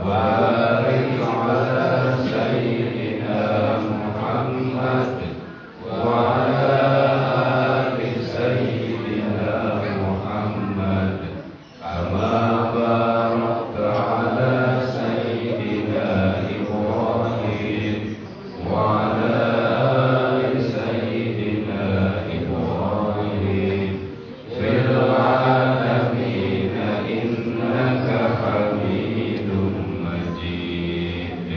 وبارك على سيدنا محمد وعلى آل سيدنا محمد كما باركت على سيدنا إبراهيم وعلى آل سيدنا إبراهيم في العالمين إنك حميد مجيد.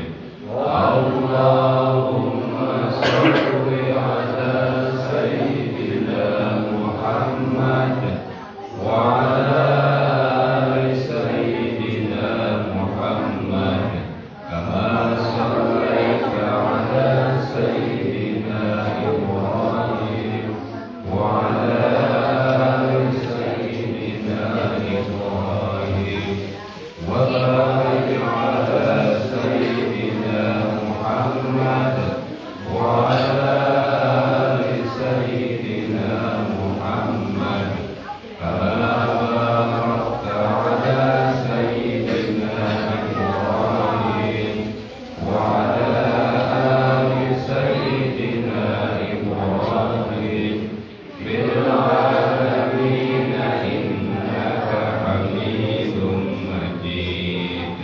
اللهم صل على سيدنا محمد وعلى آل سيدنا محمد كما صليت على سيدنا إبراهيم وعلى آل سيدنا إبراهيم وبارك على سيدنا محمد وعلى آل سيدنا محمد كما باركت على سيدنا إبراهيم وعلى آل سيدنا إبراهيم في العالمين إنك حميد مجيد.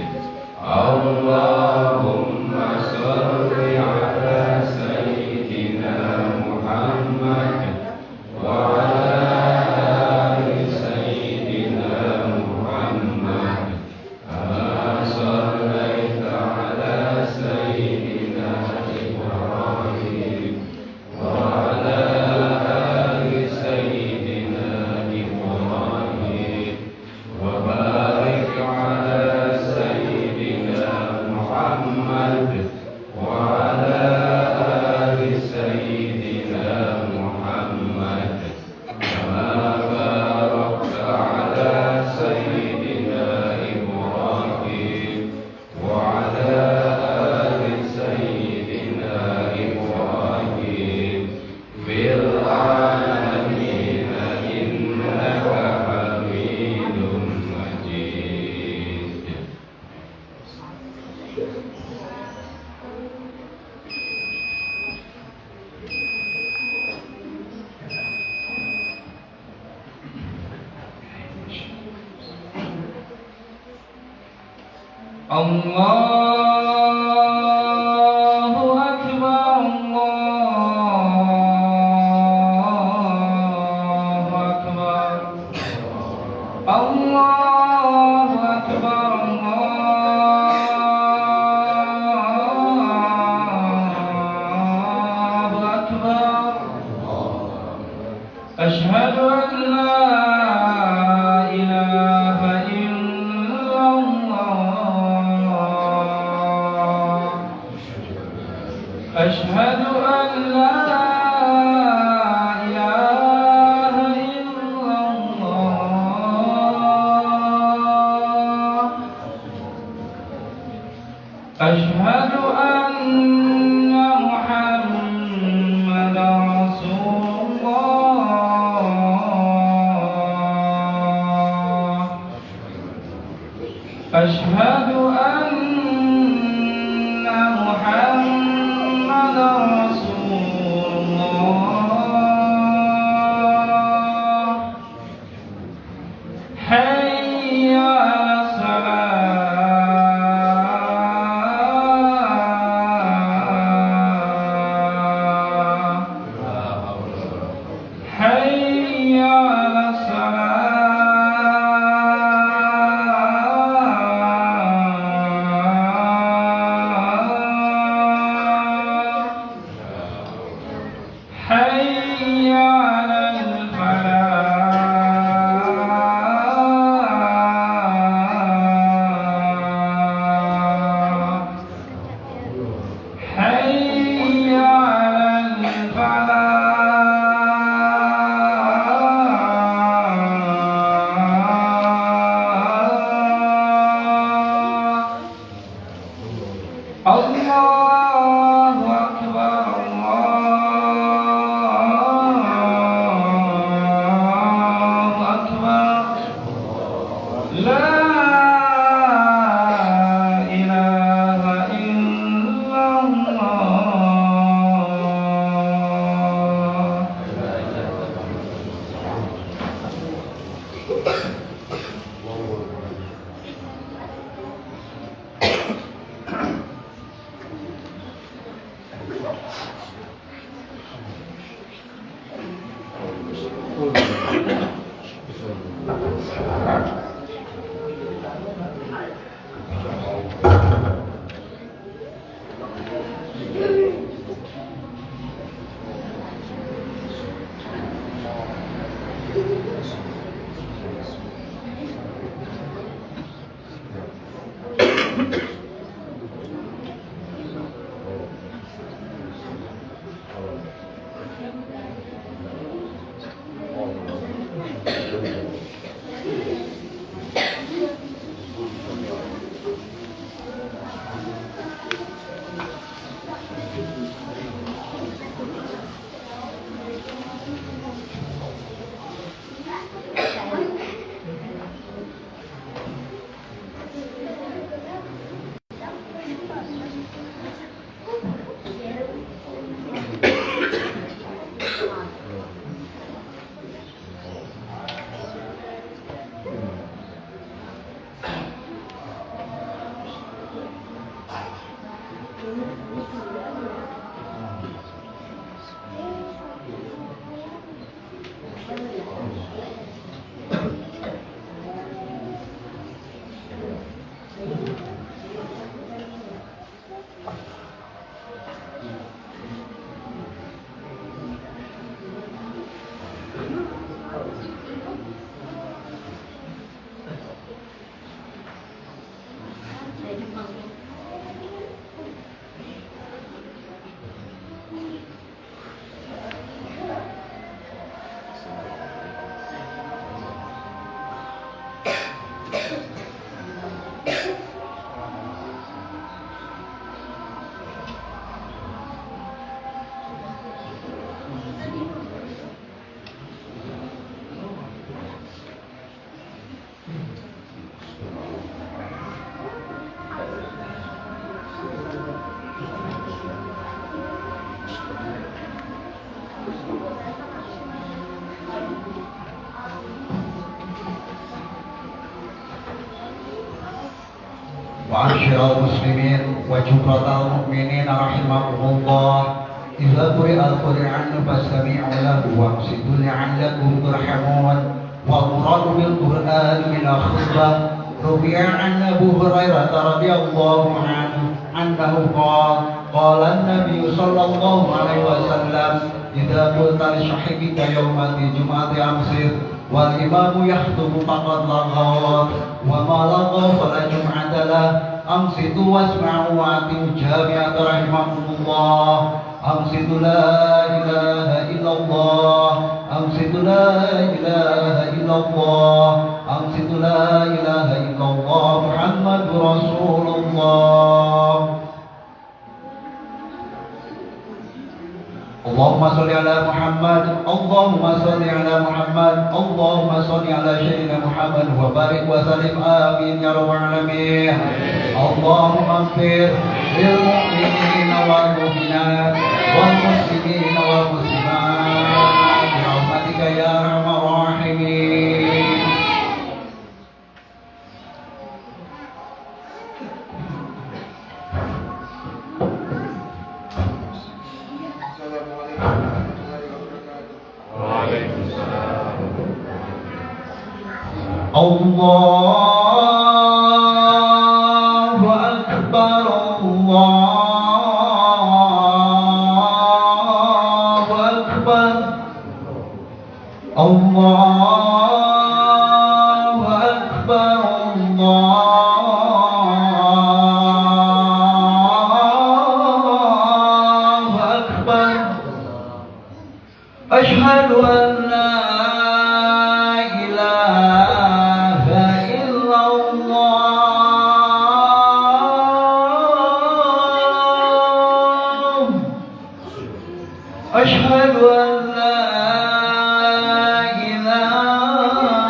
اللهم صل على سيدنا محمد وعلى آل سيدنا محمد كما صليت على سيدنا إبراهيم وعلى آل سيدنا إبراهيم وبارك على سيدنا محمد وعلى آل سيدنا محمد كما باركت على سيدنا إبراهيم وعلى آل سيدنا إبراهيم في العالمين إنك حميد مجيد. Allahu Akbar, Allahu Akbar, Allahu Akbar, Allahu Akbar. Ashhadu an la ilaha illallah. أشهد أن لا إله إلا الله. أشهد أن محمدا رسول الله. أشهد أن محمدا رسول الله. حي على الصلاة. حي على الصلاة. حي على الفلاح. حي على الفلاح. الله أكبر، الله أكبر. لا Ma'asyiral muslimin wa jubratal mu'minin rahimakumullah. Idza quri'al Qur'anu fastami'u lahu waqsidu la'allakum turhamun. Wal muradu bil Qur'an min al-khutbah. Ruwiya an Abu Hurairah radhiyallahu anhu annahu qala an-nabiy sallallahu alaihi wasallam idza qulta li sahibika yawmal jum'ati amsir wal imamu yakhutubu faqad laghaw wa ma laghaw fala jum'ata lah. Amsitu wasma'u wa atiu jami'at rahimakumullah. Amsitu la ilaha illallah. Amsitu la ilaha illallah. Amsitu la ilaha illallah Muhammadur Rasulullah. Allahumma salli ala Muhammad, Allahumma salli ala Muhammad, Allahumma salli ala Sayyidina Muhammad wa barik wa sallim amin ya rabbal alamin. Allahumma ighfir lil mu'minina wal mu'minat wal muslimina wal muslimat bi rahmatika ya arhamar rahimin. Allahu Akbar, Allahu Akbar, Allahu Akbar, Allahu Akbar. Ashhadu an la أشهد أن لا إله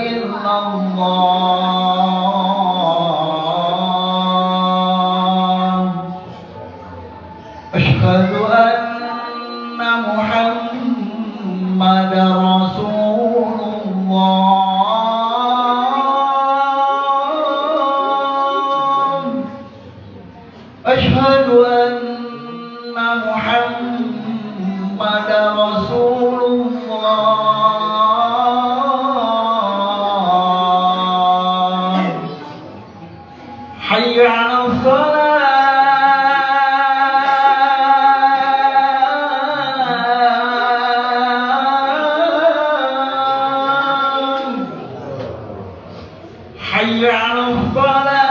إلا الله. أشهد أن محمدا رسول الله. أشهد أن محمد رسول الله. حي على الصلاة. حي على الصلاة.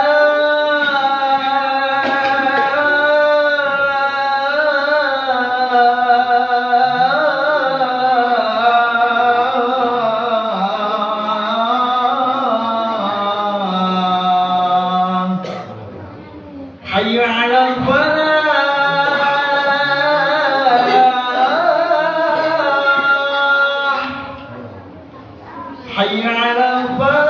حي على الفلاح. حي على الفلاح.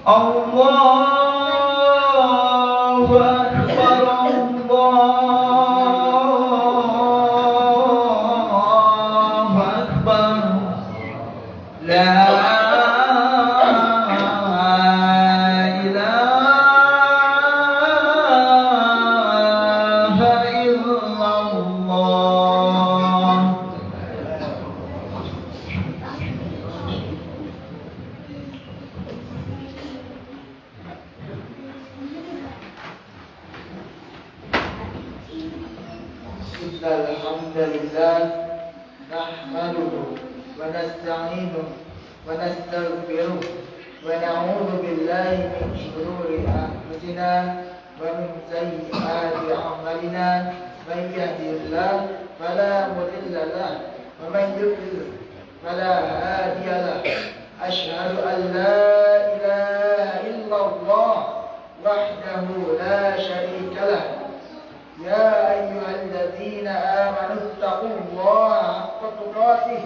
الله أكبر، الله إن الحمد لله نحمده ونستعينه ونستغفره ونعوذ بالله من شرور أنفسنا ومن سيئات أعمالنا من يهده الله فلا مضل له ومن يضلل فلا هادي له أشهد أن لا إله إلا الله وحده لا شريك له يا أيها الذين آمنوا اتقوا الله حق تقاته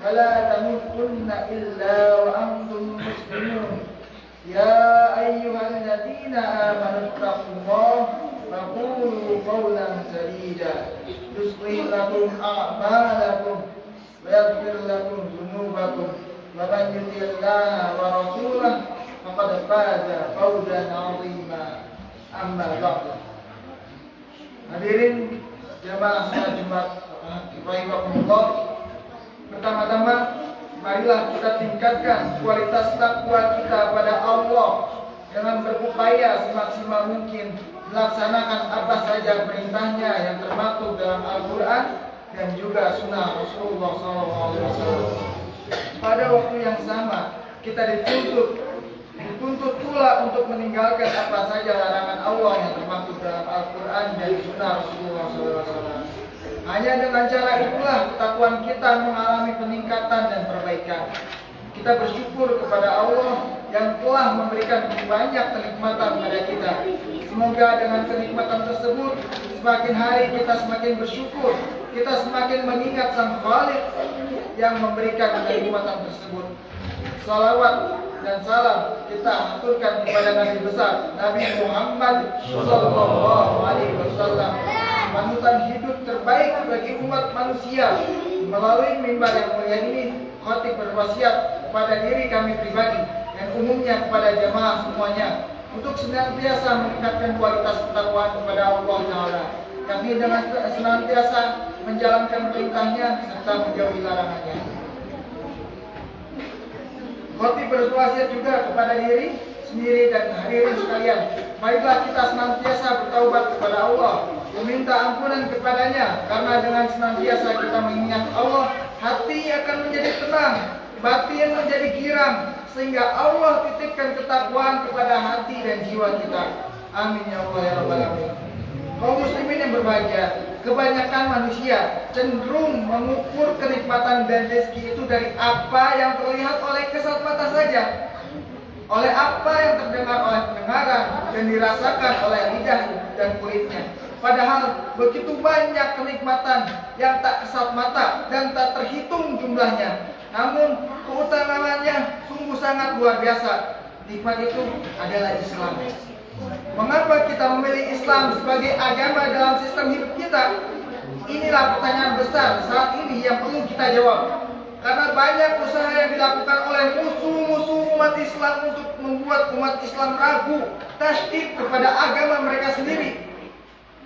فلا تموتن إلا وأنتم مسلمون يا أيها الذين آمنوا اتقوا الله وقولوا قولا سديدا يصلح لكم أعمالكم ويغفر لكم ذنوبكم ومن يطع الله ورسوله فقد فاز فوزا عظيما أما بعد. Hadirin jamaah salat Jumat rahimakumullah, pertama-tama marilah kita tingkatkan kualitas takwa kita pada Allah dengan berupaya semaksimal mungkin melaksanakan apa saja perintahnya yang termaktub dalam Al-Quran dan juga sunnah Rasulullah SAW. Pada waktu yang sama kita dituntut pula untuk meninggalkan apa saja larangan Allah yang termaktub dalam Al-Quran dan sunnah Rasulullah SAW. Hanya dengan cara itulah ketakwaan kita mengalami peningkatan dan perbaikan. Kita bersyukur kepada Allah yang telah memberikan banyak kenikmatan pada kita. Semoga dengan kenikmatan tersebut semakin hari kita semakin bersyukur, kita semakin mengingat Sang Khalik yang memberikan kenikmatan tersebut. Salawat dan salam kita aturkan kepada Nabi besar Nabi Muhammad Sallallahu Alaihi Wasallam, panutan hidup terbaik bagi umat manusia. Melalui mimbar yang mulia ini, khatib berwasiat kepada diri kami pribadi dan umumnya kepada jamaah semuanya untuk senantiasa meningkatkan kualitas ketakwaan kepada Allah Taala, yakni dengan senantiasa menjalankan perintahnya serta menjauhi larangannya. Khatib berwasiat juga kepada diri sendiri dan hadirin sekalian, marilah kita senantiasa bertaubat kepada Allah, meminta ampunan kepadanya, karena dengan senantiasa kita mengingat Allah, hati akan menjadi tenang, batin menjadi girang, sehingga Allah titipkan ketakwaan kepada hati dan jiwa kita. Amin ya Allah ya Rabbal Alamin. Kaum muslimin yang berbahagia, kebanyakan manusia cenderung mengukur kenikmatan dan rezeki itu dari apa yang terlihat oleh kesat mata saja, oleh apa yang terdengar oleh pendengaran dan dirasakan oleh lidah dan kulitnya. Padahal begitu banyak kenikmatan yang tak kesat mata dan tak terhitung jumlahnya, namun keutamaannya sungguh sangat luar biasa. Nikmat itu adalah Islam. Mengapa kita memilih Islam sebagai agama dalam sistem hidup kita? Inilah pertanyaan besar saat ini yang perlu kita jawab. Karena banyak usaha yang dilakukan oleh musuh-musuh umat Islam untuk membuat umat Islam ragu, tasydid kepada agama mereka sendiri.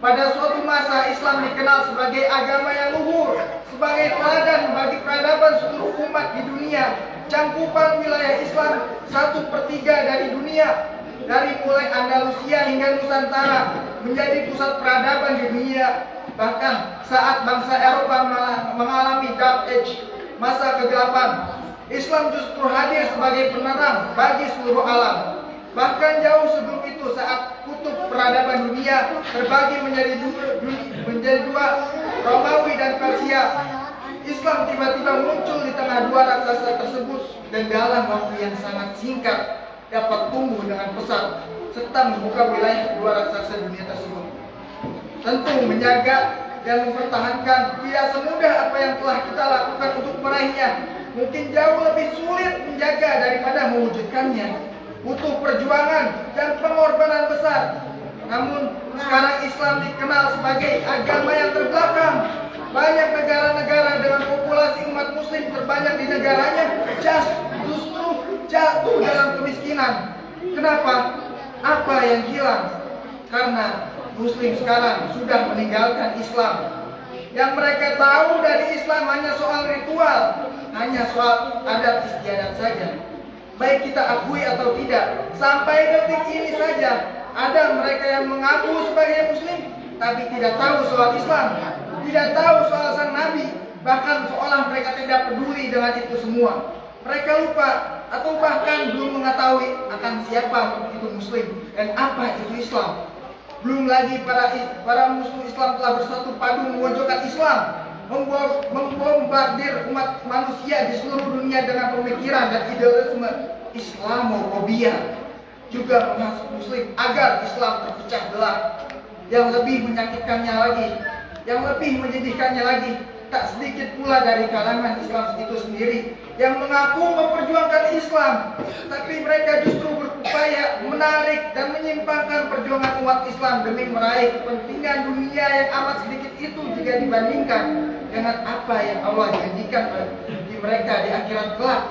Pada suatu masa Islam dikenal sebagai agama yang luhur, sebagai teladan bagi peradaban seluruh umat di dunia. Cangkupan wilayah Islam 1/3 dari dunia, dari mulai Andalusia hingga Nusantara, menjadi pusat peradaban di dunia. Bahkan saat bangsa Eropa mengalami Dark Age, masa kegelapan, Islam justru hadir sebagai penerang bagi seluruh alam. Bahkan jauh sebelum itu, saat kutub peradaban dunia terbagi menjadi dua, Romawi dan Persia, Islam tiba-tiba muncul di tengah dua raksasa tersebut dan dalam waktu yang sangat singkat dapat tumbuh dengan pesat serta membuka wilayah kedua raksasa dunia tersebut. Tentu menjaga dan mempertahankan tidak semudah apa yang telah kita lakukan untuk meraihnya. Mungkin jauh lebih sulit menjaga daripada mewujudkannya. Butuh perjuangan dan pengorbanan besar. Namun sekarang Islam dikenal sebagai agama yang terbelakang. Banyak negara-negara dengan populasi umat muslim terbanyak di negaranya justru jatuh dalam kemiskinan. Kenapa? Apa yang hilang? Karena muslim sekarang sudah meninggalkan Islam. Yang mereka tahu dari Islam hanya soal ritual, hanya soal adat istiadat saja. Baik kita akui atau tidak, sampai detik ini saja ada mereka yang mengaku sebagai muslim, tapi tidak tahu soal Islam, tidak tahu soal sang Nabi, bahkan seolah mereka tidak peduli dengan itu semua. Mereka lupa atau bahkan belum mengetahui akan siapa itu Muslim dan apa itu Islam. Belum lagi para musuh Islam telah bersatu padu memojokkan Islam, membombardir umat manusia di seluruh dunia dengan pemikiran dan idealisme Islamofobia, juga menghasut Muslim agar Islam terpecah belah. Yang lebih menyakitkannya lagi, yang lebih menyedihkannya lagi, tak sedikit pula dari kalangan Islam itu sendiri yang mengaku memperjuangkan Islam, tapi mereka justru berupaya menarik dan menyimpangkan perjuangan umat Islam demi meraih kepentingan dunia yang amat sedikit itu jika dibandingkan dengan apa yang Allah janjikan bagi mereka di akhirat kelak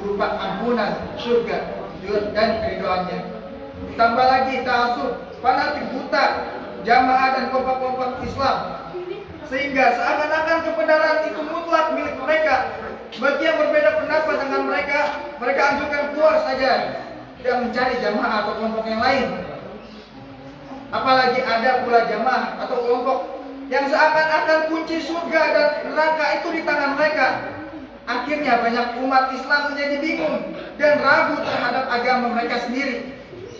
berupa ampunan, surga, dan keridoannya. Ditambah lagi ta'assub, fanatik buta, jamaah dan kelompok-kelompok Islam, sehingga seakan-akan kebenaran itu mutlak milik mereka. Bagi yang berbeda pendapat dengan mereka anjurkan keluar saja dan mencari jamaah atau kelompok yang lain. Apalagi ada pula jamaah atau kelompok yang seakan-akan kunci surga dan neraka itu di tangan mereka. Akhirnya banyak umat Islam menjadi bingung dan ragu terhadap agama mereka sendiri.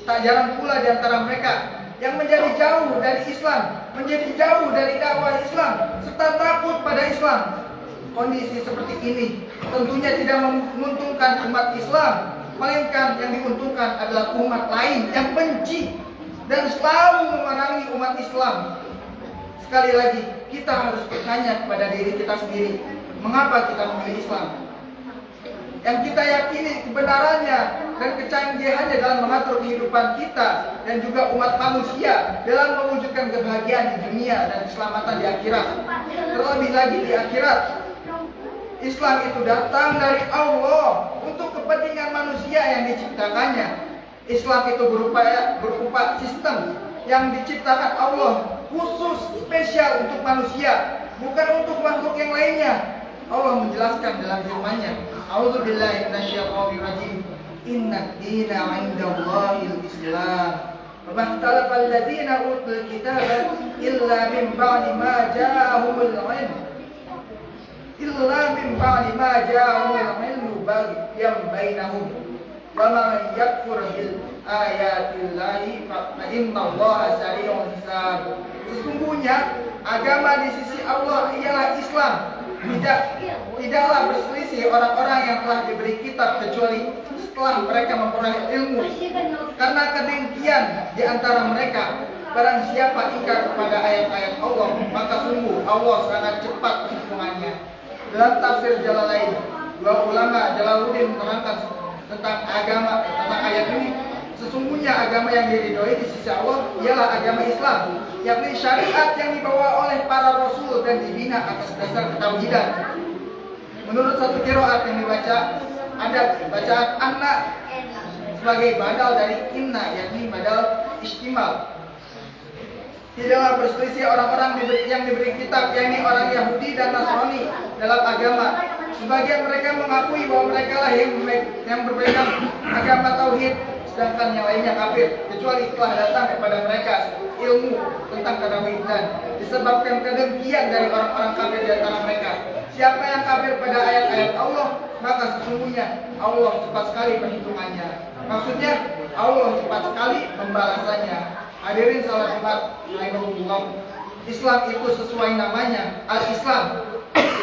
Tak jarang pula di antara mereka yang menjadi jauh dari Islam, menjadi jauh dari dakwah Islam, serta takut pada Islam. Kondisi seperti ini tentunya tidak menguntungkan umat Islam, melainkan yang diuntungkan adalah umat lain yang benci dan selalu memerangi umat Islam. Sekali lagi, kita harus bertanya kepada diri kita sendiri, mengapa kita memilih Islam? Yang kita yakini kebenarannya dan kecanggihannya dalam mengatur kehidupan kita dan juga umat manusia dalam mewujudkan kebahagiaan di dunia dan keselamatan di akhirat. Terlebih lagi di akhirat, Islam itu datang dari Allah untuk kepentingan manusia yang diciptakannya. Islam itu berupa sistem yang diciptakan Allah khusus spesial untuk manusia, bukan untuk makhluk yang lainnya. Allah menjelaskan dalam firman-Nya, A'udzubillahi minasyaitonirrajim. Inna dina 'indallahil Islam. Wa makhtalafal ladzina utul kitaba illa min ba'di ma ja'ahumul 'ilm. Illa min ba'di ma ja'ahumul 'ilmu baghyan bainahum. Wa man yakfur bil ayatillahi fa innallaha sari'ul hisab. Sesungguhnya agama di sisi Allah ialah Islam. Tidaklah berselisih orang-orang yang telah diberi kitab kecuali setelah mereka memperoleh ilmu. Karena kedengkian di antara mereka, barang siapa ingkar kepada ayat-ayat Allah, maka sungguh Allah sangat cepat hitungannya. Dalam tafsir Jalalain, dua ulama Jalaluddin menerangkan tentang ayat ini. Sesungguhnya agama yang diridhoi di sisi Allah ialah agama Islam, yakni syariat yang dibawa oleh para rasul dan dibina atas dasar ketauhidan. Menurut satu qiraat yang dibaca, ada bacaan anna sebagai badal dari inna, yakni badal istimal. Tidaklah berselisih orang-orang yang diberi kitab, yakni orang Yahudi dan Nasrani dalam agama. Sebagian mereka mengakui bahwa mereka lah yang berpegang agama tauhid, sedangkan yang lainnya kafir, kecuali telah datang kepada mereka ilmu tentang ketauhidan. Disebabkan kedengkian dari orang-orang kafir di antara mereka. Siapa yang kafir pada ayat-ayat Allah, maka sesungguhnya Allah cepat sekali perhitungannya. Maksudnya Allah cepat sekali pembalasannya. Hadirin salat Jumat, rahimahullah. Islam itu sesuai namanya, Al-Islam.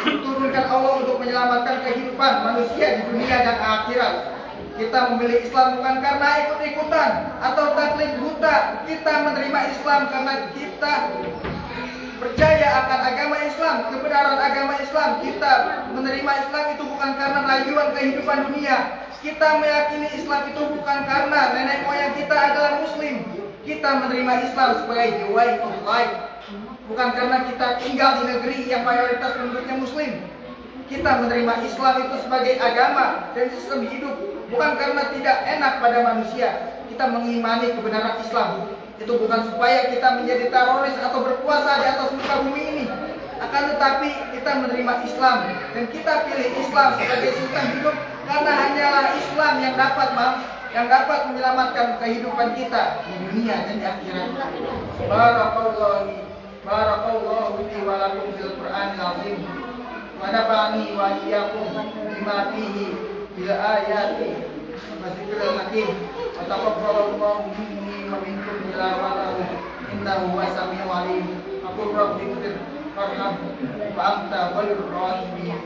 Diturunkan Allah untuk menyelamatkan kehidupan manusia di dunia dan akhirat. Kita memilih Islam bukan karena ikut-ikutan atau taklid buta. Kita menerima Islam karena kita percaya akan agama Islam, kebenaran agama Islam. Kita menerima Islam itu bukan karena rayuan kehidupan dunia. Kita meyakini Islam itu bukan karena nenek moyang kita adalah Muslim. Kita menerima Islam sebagai the way of life, bukan karena kita tinggal di negeri yang mayoritas penduduknya Muslim. Kita menerima Islam itu sebagai agama dan sistem hidup, bukan karena tidak enak pada manusia. Kita mengimani kebenaran Islam itu bukan supaya kita menjadi teroris atau berkuasa di atas muka bumi ini. Akan tetapi kita menerima Islam dan kita pilih Islam sebagai sistem hidup karena hanyalah Islam yang dapat menyelamatkan kehidupan kita di dunia dan di akhirat. Barakallahu Barakallahu li wa lakum fil Qur'anil azim. Wa nafa'ani wa iyyakum bima fihi bil ayati wa dzikril hakim. Wa taqabbalallahu minni wa minkum tilawatahu innahu huwas samiul alim. Aqul rabbi ighfir warham wa anta khairur rahimin.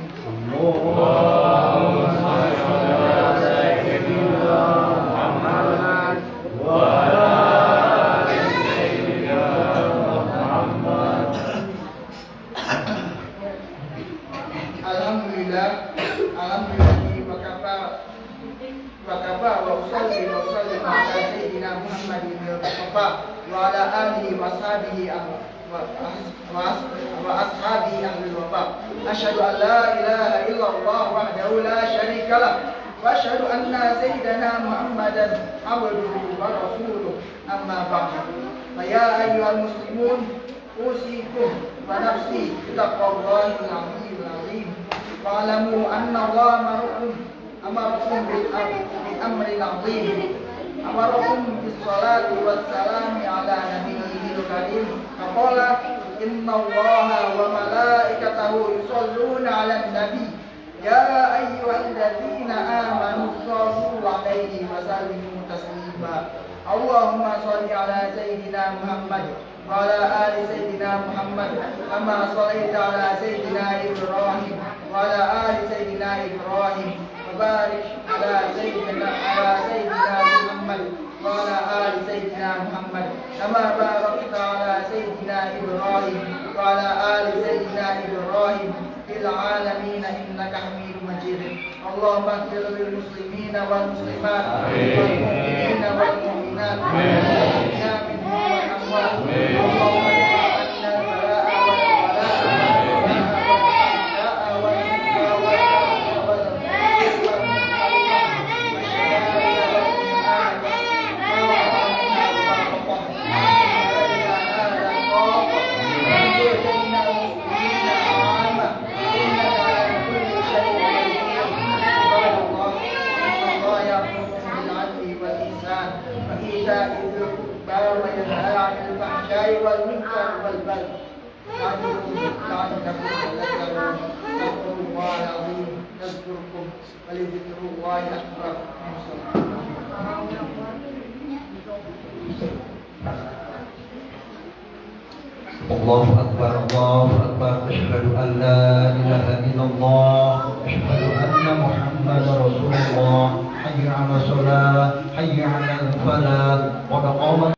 Allahumma shalli ala sayyidina Muhammad wa ala ali sayyidina Muhammad. Alhamdulillah wa kafa wa usalli ala sayyidina Muhammadin al-Mustafa wa ala alihi wa ashabihi wa ashabihi ahlul wafa. Asyhadu an la ilaha illallah wahdahu la syarika lah wa asyhadu anna sayyidana Muhammadan abduhu wa rasuluh. Amma ba'du. Ya ayyuhal muslimun, usikum wa nafsi bittaqwallahil aliyyil azim. Wa'lamu anna Allah amarakum bil amri azim. Amarakum bis salati was salami ala nabiyyil karim. Faqala inna Allaha wa malaikatahu yusholluna 'alan nabi. Ya ayyuhalladzina amanu shallu 'alaihi wa sallimu taslima. Allahumma shalli ala sayyidina Muhammad wa ala ali sayyidina Muhammad kama shallaita ala sayyidina Ibrahim wa ala ali sayyidina Ibrahim wa barik ala sayyidina Muhammad wa ala ali sayyidina Muhammad kama barakta ala sayyidina Ibrahim wa ala ali sayyidina Ibrahim fil alamin innaka Hamidum Majid. Allahumma ighfir lil muslimina wal muslimat wal mu'minina wal mu'minat wal mu'minina minhum wal amwat. Allahumma inna al-bala'a wal والمنكر والبغي يعظكم لعلكم تذكرون. اذكروا الله العظيم يذكركم ولذكر الله اكبر. Allahu Akbar, Allahu Akbar. Asyhadu an la ilaha illallah, asyhadu anna Muhammadar Rasulullah. Hayya 'alas shalah, hayya 'alal falah. Qad qamat